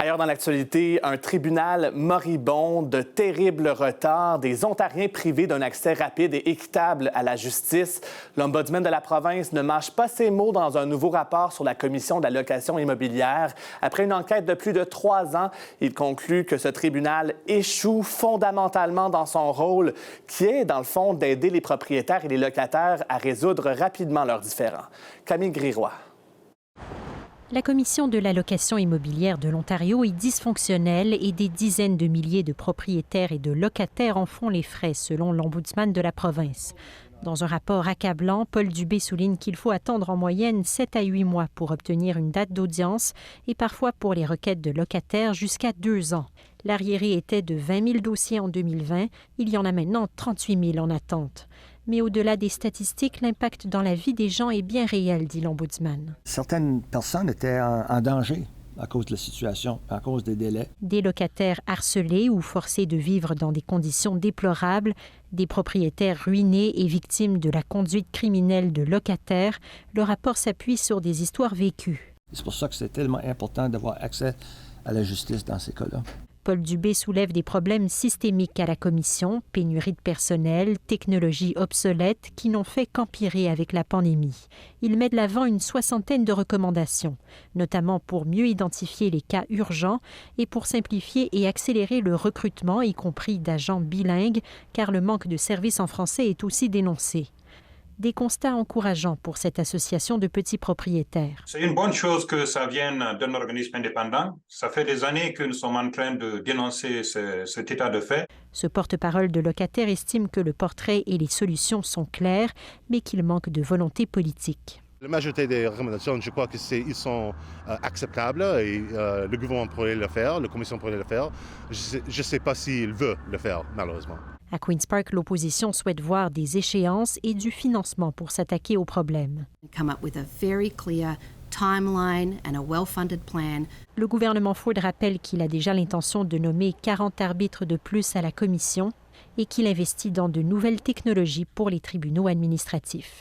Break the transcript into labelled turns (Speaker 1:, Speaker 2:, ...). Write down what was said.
Speaker 1: Ailleurs dans l'actualité, un tribunal moribond, de terribles retards, des Ontariens privés d'un accès rapide et équitable à la justice. L'ombudsman de la province ne mâche pas ses mots dans un nouveau rapport sur la commission de la location immobilière. Après une enquête de plus de 3 ans, il conclut que ce tribunal échoue fondamentalement dans son rôle, qui est, dans le fond, d'aider les propriétaires et les locataires à résoudre rapidement leurs différends. Camille Griroy.
Speaker 2: La Commission de la location immobilière de l'Ontario est dysfonctionnelle et des dizaines de milliers de propriétaires et de locataires en font les frais, selon l'ombudsman de la province. Dans un rapport accablant, Paul Dubé souligne qu'il faut attendre en moyenne 7 à 8 mois pour obtenir une date d'audience et parfois pour les requêtes de locataires jusqu'à 2 ans. L'arriéré était de 20 000 dossiers en 2020. Il y en a maintenant 38 000 en attente. Mais au-delà des statistiques, l'impact dans la vie des gens est bien réel, dit l'ombudsman.
Speaker 3: Certaines personnes étaient en danger à cause de la situation, à cause des délais.
Speaker 2: Des locataires harcelés ou forcés de vivre dans des conditions déplorables, des propriétaires ruinés et victimes de la conduite criminelle de locataires. Le rapport s'appuie sur des histoires vécues.
Speaker 3: C'est pour ça que c'est tellement important d'avoir accès à la justice dans ces cas-là.
Speaker 2: Paul Dubé soulève des problèmes systémiques à la commission, pénurie de personnel, technologies obsolètes qui n'ont fait qu'empirer avec la pandémie. Il met de l'avant une 60aine de recommandations, notamment pour mieux identifier les cas urgents et pour simplifier et accélérer le recrutement, y compris d'agents bilingues, car le manque de services en français est aussi dénoncé. Des constats encourageants pour cette association de petits propriétaires.
Speaker 4: C'est une bonne chose que ça vienne d'un organisme indépendant. Ça fait des années que nous sommes en train de dénoncer cet état de fait.
Speaker 2: Ce porte-parole de locataires estime que le portrait et les solutions sont clairs, mais qu'il manque de volonté politique.
Speaker 5: La majorité des recommandations, je crois qu'ils sont acceptables et le gouvernement pourrait le faire, la commission pourrait le faire. Je ne sais pas s'il veut le faire, malheureusement.
Speaker 2: À Queen's Park, l'opposition souhaite voir des échéances et du financement pour s'attaquer aux problèmes. Le gouvernement Ford rappelle qu'il a déjà l'intention de nommer 40 arbitres de plus à la commission et qu'il investit dans de nouvelles technologies pour les tribunaux administratifs.